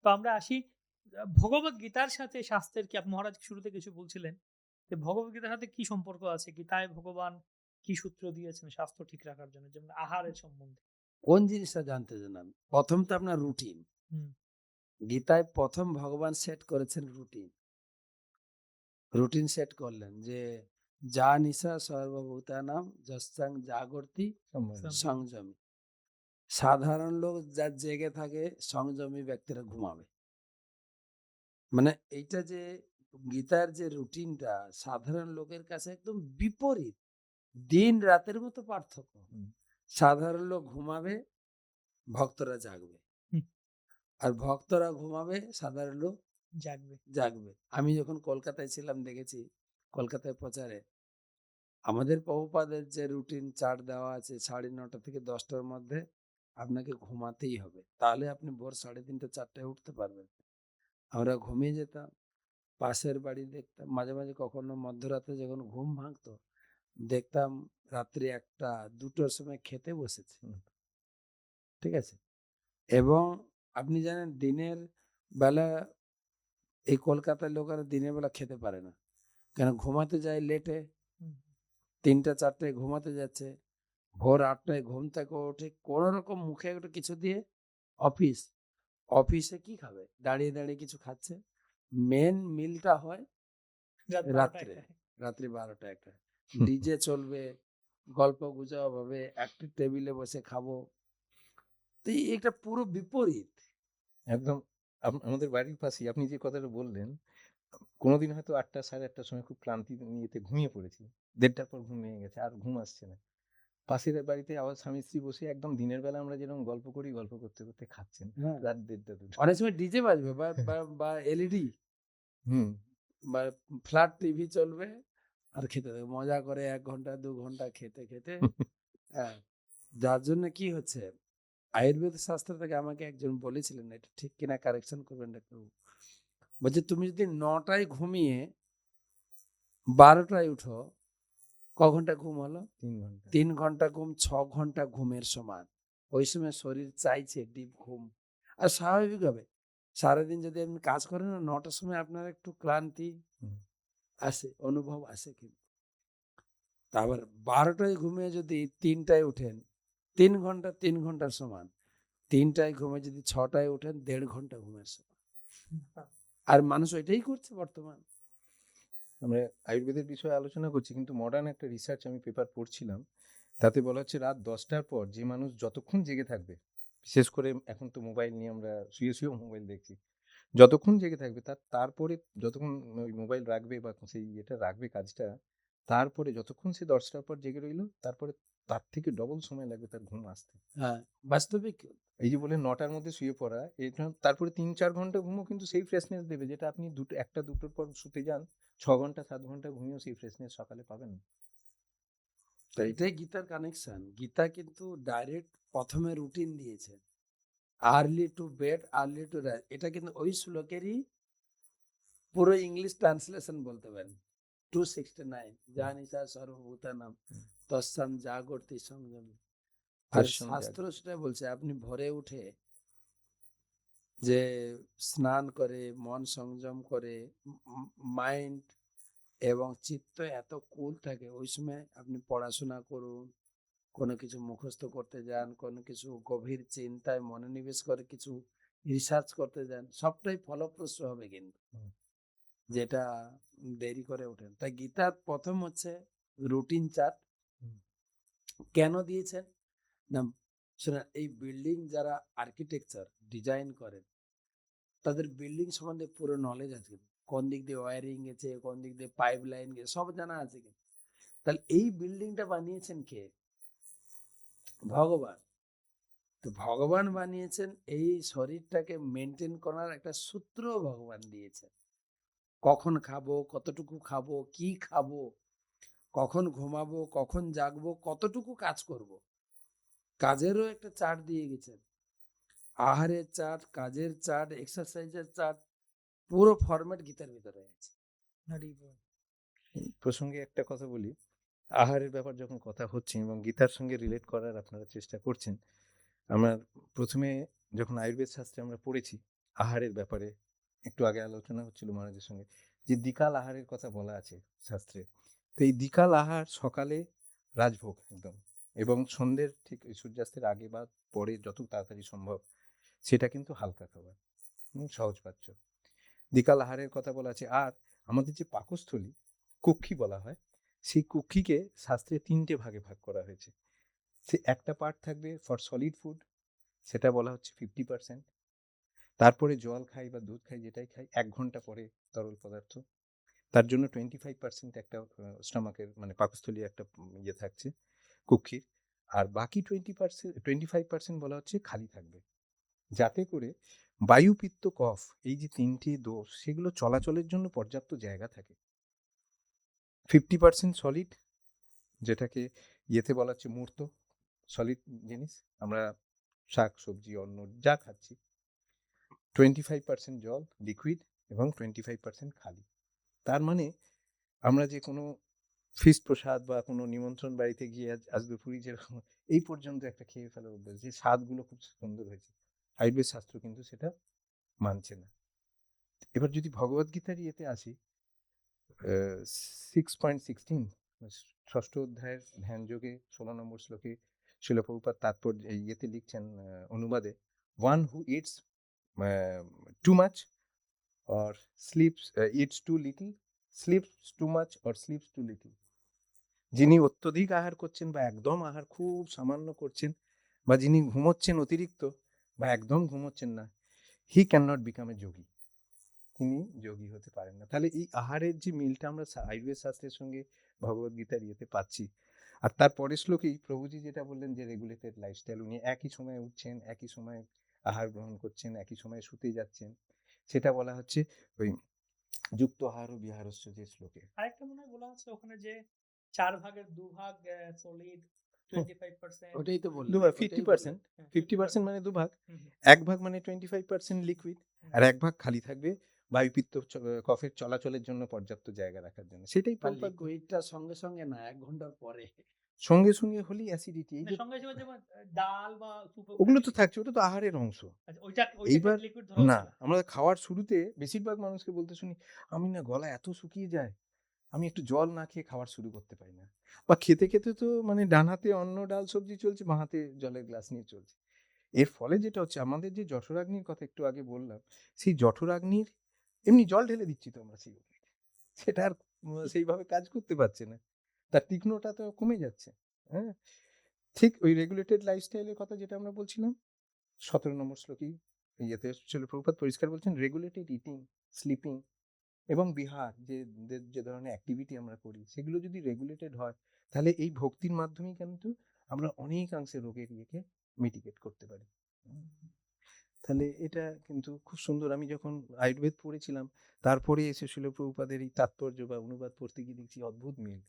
তো আমরা আসি ভগবত গীতার সাথে স্বাস্থ্যের কি মহারাজ শুরুতে কিছু বলছিলেন যে ভগবত গীতার সাথে কি সম্পর্ক আছে? গীতায় ভগবান কি সূত্র দিয়েছেন স্বাস্থ্য ঠিক রাখার জন্য? যেমন আহারের সম্বন্ধে। কোন জিনিসটা জানতে চান আপনি? ১ম তো আপনার রুটিন। হুম, গীতায় ১ম ভগবান সেট করেছেন রুটিন। রুটিন সেট করলেন যে, "যা নিশা সর্বভূতানাং যস্যাং জাগর্তি সম্মান। সম সংযমী।" সাধারণ লোক যা জেগে থাকে, সংযমী ব্যক্তিরা ঘুমাবে। মানে এইটা যে গীতার যে রুটিনটা সাধারণ লোকের কাছে একদম বিপরীত। দিন রাতের মতো পার্থক্য। হুম। সাধারণ লোক ঘুমাবে, ভক্তরা জাগবে। হুম, আর ভক্তরা ঘুমাবে, সাধারণ লোক জাগবে। জাগবে। আমি যখন কলকাতায় ছিলাম দেখেছি, কলকাতায় প্রচারে আমাদের প্রভুপাদের যে রুটিন চার্ট দেওয়া আছে ৯:৩০ থেকে ১০টার মধ্যে আপনাকে ঘুমাতেই হবে। তাহলে আপনি ভোর ৩:৩০ ৪টায় উঠতে পারবেন। আমরা ঘুমিয়ে যেতাম। পাশের বাড়ি দেখতাম মাঝে, মাঝে কখনো মধ্যরাতে যখন ঘুম ভাঙতো, দেখতাম রাত্রি ১টা ২টোর সময় খেতে বসেছে। হুম। ঠিক আছে? এবং আপনি জানেন দিনের বেলা এই কলকাতার লোকেরা দিনের বেলা খেতে পারে না। কেন ঘুমাতে যায় লেটে, হুম, ৩টা ৪টায় ঘুমাতে যাচ্ছে। ভোর ৮টায় ঘুম থেকে উঠে কোনরকম মুখে একটা কিছু দিয়ে অফিস। অফিসে কি খাবে? দাঁড়িয়ে, দাঁড়িয়ে কিছু খাচ্ছে। মেইন মিলটা হয় রাত ১২টা রাত্রে, ১টায়। রাত্রি ১২টা ১টায়। ডিজে চলবে, গল্প-গুজব হবে, একটা টেবিলে বসে খাবো। তো এটা পুরো বিপরীত। একদম আমাদের বাড়ির পাশেই আপনি যে কথাটা বললেন, কোনোদিন হয়তো ৮টা ৮:৩০ সময় খুব ক্লান্তি নিয়েতে ঘুমিয়ে পড়েছি। ১:৩০ পর ঘুম ভেঙে গেছে। আর ঘুম আসছে না। পাশের বাড়িতে আবার স্বামী-স্ত্রী বসে একদম দিনের বেলা আমরা যেরকম গল্প করি, গল্প করতে, করতে খাচ্ছেন। হ্যাঁ, রাত ১:৩০ ২টো। অনেক সময় ডিজে বাজবে বা এলইডি হুম। বা ফ্ল্যাট টিভি চলবে আর খেতে থাকবে। মজা করে ১ ঘন্টা ২ ঘন্টা খেতে, খেতে হ্যাঁ, যার জন্য কি হচ্ছে আয়ুর্বেদ শাস্ত্র থেকে আমাকে একজন বলেছিলেন, এটা ঠিক কিনা কারেকশন করবেন ডাক্তারবাবু। বলছে তুমি যদি ৯টায় ঘুমিয়ে ১২টায় উঠো, ক ঘন্টা ঘুম হলো? ৩ ঘন্টা। ৩ ঘন্টা ঘুম ৬ ঘন্টা ঘুমের সমান। ওই সময় শরীর চাইছে ডিপ ঘুম। আর স্বাভাবিকভাবে সারাদিন যদি আপনি কাজ করেন না ৯টার সময় আপনার একটু ক্লান্তি হুম। আসে, অনুভব আসে কিন্তু। তা আবার ১২টায় ঘুমিয়ে যদি ৩টায় উঠেন, ৩ ঘন্টা ৩ ঘন্টার সমান। ৩টায় ঘুমিয়ে যদি ৬টায় উঠেন ১.৫ ঘন্টা ঘুমের সমান। আর মানুষ ওইটাই করছে বর্তমান। আমরা আয়ুর্বেদের বিষয়ে আলোচনা করছি, কিন্তু মডার্ন একটা রিসার্চ আমি পেপার পড়ছিলাম। তাতে বলা হচ্ছে রাত ১০টার পর যে মানুষ যতক্ষণ জেগে থাকবে, বিশেষ করে এখন তো মোবাইল নিয়ে আমরা শুয়ে, শুয়েও মোবাইল দেখছি। যতক্ষণ জেগে থাকবে তারপরে যতক্ষণ ওই মোবাইল রাখবে বা সেই এটা রাখবে কাজটা, তারপরে যতক্ষণ সে ১০টার পর জেগে রইল, তারপরে তার থেকে ডবল সময় লাগবে তার ঘুম আসতে। হ্যাঁ, বাস্তবিক এই যে বললেন ৯টার মধ্যে শুয়ে পড়া, এটা তারপরে ৩-৪ ঘন্টা ঘুমও কিন্তু সেই ফ্রেশনেস দেবে যেটা আপনি ১টা-২টোর পর শুতে যান, ৬ ঘন্টা ৭ ঘন্টা ঘুমিয়েও সেই ফ্রেশনেস সকালে পাবেন না। তো এটাই গীতার কানেকশন। গীতা কিন্তু ডাইরেক্ট ১ম এ রুটিন দিয়েছে। Early to bed, early to rise. এটা কিন্তু ওই শ্লোকেরই পুরো ইংলিশ ট্রান্সলেশন বলতে পারেন। 269 হুম, জানিষা সর্বভূতানাং হুম। তস্যাং জাগর্তি সংযমী। আর তৎসম শাস্ত্র জাগ্রত। সেটা বলছে আপনি ভোরে উঠে যে স্নান করে, মন সংযম করে, মাইন্ড এবং চিত্ত এত কুল থাকে ওই সময় আপনি পড়াশোনা করুন, কোনো কিছু মুখস্থ করতে যান, কোনো কিছু গভীর চিন্তায় মনোনিবেশ করে কিছু রিসার্চ করতে যান, সবটাই ফলপ্রসূ হবে কিন্তু। হুম, যেটা দেরি করে ওঠেন। তাই গীতার ১ম হচ্ছে রুটিন চার্ট। হুম, কেন দিয়েছেন? না শোনেন এই বিল্ডিং যারা আর্কিটেকচার ডিজাইন করেন, তাদের বিল্ডিং সম্বন্ধে পুরো নলেজ আছে কিন্তু। কোন দিক দিয়ে ওয়্যারিং গেছে, কোন দিক দিয়ে পাইপ লাইন গেছে সব জানা আছে কিন্তু। তাহলে এই বিল্ডিংটা বানিয়েছেন কে? ভগবান। তো ভগবান বানিয়েছেন এই শরীরটাকে মেনটেন করার একটা সূত্রও ভগবান দিয়েছেন। কখন খাবো, কতটুকু খাবো, কি খাবো, কখন ঘুমাবো, কখন জাগবো, কতটুকু কাজ করব। কাজেরও একটা চার্ট দিয়ে গেছেন। আহারের চার্ট, কাজের চার্ট, এক্সারসাইজের চার্ট, পুরো ফরম্যাট গীতার ভিতরে আছে। হরি বল। এই প্রসঙ্গে একটা কথা বলি। আহারের ব্যাপার যখন কথা হচ্ছে এবং গীতার সঙ্গে রিলেট করার আপনারা চেষ্টা করছেন, আমরা প্রথমে যখন আয়ুর্বেদ শাস্ত্রে আমরা পড়েছি, আহারের ব্যাপারে একটু আগে আলোচনা হচ্ছিল মহারাজের সঙ্গে, যে দ্বিকাল আহারের কথা বলা আছে শাস্ত্রে। তো এই দ্বিকাল আহার সকালে রাজভোগ একদম, এবং সন্ধ্যের ঠিক ওই সূর্যাস্তের আগে বা পরে যত তাড়াতাড়ি সম্ভব সেটা কিন্তু হালকা খাবার, সহজপাচ্য। দ্বিকাল আহারের কথা বলা আছে। আর আমাদের যে পাকস্থলী, কক্ষী বলা হয়, সেই কক্ষীকে শাস্ত্রে 3টে ভাগে ভাগ করা হয়েছে। সে একটা পার্ট থাকবে ফর সলিড ফুড, সেটা বলা হচ্ছে 50%। তারপরে জল খাই বা দুধ খাই, যেটাই খাই 1 ঘন্টা পরে তরল পদার্থ, তার জন্য 25% একটা স্টমাকের মানে পাকস্থলী একটা ইয়ে থাকছে কক্ষীর। আর বাকি 25% বলা হচ্ছে খালি থাকবে, যাতে করে বায়ু, পিত্ত, কফ, এই যে 3টে দোষ, সেগুলো চলাচলের জন্য পর্যাপ্ত জায়গা থাকে। 50% সলিড, যেটাকে ইয়েতে বলা হচ্ছে মূর্ত সলিড জিনিস, আমরা শাক সবজি অন্ন যা খাচ্ছি। 25% জল লিকুইড, এবং 25% খালি। তার মানে আমরা যে কোনো ফিস্ট প্রসাদ বা কোনো নিমন্ত্রণ বাড়িতে গিয়ে আজ দুপুরি যেরকম এই পর্যন্ত একটা খেয়ে ফেলার অভ্যাস, যে স্বাদগুলো খুব সুন্দর হয়েছে, আয়ুর্বেদ শাস্ত্র কিন্তু সেটা মানছে না। এবার যদি ভগবদ গীতার ইয়েতে আসি, 6.16 ষষ্ঠ অধ্যায়ের ধ্যান যোগে 16 নম্বর শ্লোকে শিল প্রভুপাদ তাৎপর্য এই ইয়েতে লিখছেন, অনুবাদে, one who it's too much or eats too little, sleeps too much or sleeps too little. যিনি অত্যধিক আহার করছেন বা একদম আহার খুব সামান্য করছেন, বা যিনি ঘুমোচ্ছেন অতিরিক্ত বা একদম ঘুমোচ্ছেন না, he can not become a yogi, তিনি যোগী হতে পারেন না। তাহলে এই আহারের যে মিলটা আমরা আয়ুর্বেদ শাস্ত্রের সঙ্গে ভগবদ গীতার ইয়েতে পাচ্ছি। আর তার পরের শ্লোকেই প্রভুজি যেটা বললেন যে রেগুলেটেড লাইফস্টাইল, উনি একই সময়ে উঠছেন, একই সময়ে আহার গ্রহণ করছেন, একই সময়ে শুতে যাচ্ছেন, সেটা বলা হচ্ছে ওই যুক্ত আহার ও বিহারস্য যে শ্লোকে। আরেকটা মনে হয় বলা আছে ওখানে যে 4 ভাগের 2 ভাগ সলিড, 25% ওটাই তো বললাম, 50%, 50% মানে 2 ভাগ, 1 ভাগ মানে 25% লিকুইড, আর 1 ভাগ খালি থাকবে বায়ু, পিত্ত, কফের চলাচলের জন্য পর্যাপ্ত জায়গা রাখার জন্য। সেটাই প্রভুপাদ লিকুইডটা সঙ্গে সঙ্গে না, 1 ঘন্টার পরে। সঙ্গে সঙ্গে হলেই অ্যাসিডিটি, এই না যে সঙ্গে সঙ্গে যেমন ডাল বা স্যুপ ওগুলো তো থাকছে, ওটা তো আহারের অংশ। আচ্ছা ওইটাকে এইবার লিকুইড ধরা না, হচ্ছে না। আমরা খাওয়ার শুরুতে বেশিরভাগ মানুষকে বলতে শুনি, আমি না গলা এত শুকিয়ে যায়, আমি একটু জল না খেয়ে খাবার শুরু করতে পারি না। বা খেতে খেতে তো মানে ডান হাতে অন্ন ডাল সবজি চলছে, বাঁ হাতে জলের গ্লাস নিয়ে চলছে। এর ফলে যেটা হচ্ছে, আমাদের যে জঠরাগ্নির কথা একটু আগে বললাম, সেই জঠরাগ্নির এমনি জল ঢেলে দিচ্ছি তো আমরা সেই, সেটা আর সেইভাবে কাজ করতে পারছে না, তার তীক্ষ্ণতা তো কমে যাচ্ছে। হ্যাঁ, ঠিক ওই রেগুলেটেড লাইফস্টাইলের কথা যেটা আমরা বলছিলাম, 17 নম্বর শ্লোকেই ইয়েতে ছিল প্রভুপাদ পরিষ্কার বলছেন, রেগুলেটেড ইটিং, স্লিপিং এবং বিহার, যে ধরনের অ্যাক্টিভিটি আমরা করি, সেগুলো যদি রেগুলেটেড হয়, তাহলে এই ভক্তির মাধ্যমেই কিন্তু আমরা অনেকাংশে রোগের ইয়েকে মিটিগেট করতে পারি। তাহলে এটা কিন্তু খুব সুন্দর। আমি যখন আয়ুর্বেদ পড়েছিলাম, তারপরে এসে শিল প্রভুপাদের এই তাৎপর্য বা অনুবাদ পড়তে গিয়ে দেখছি অদ্ভুত মিল।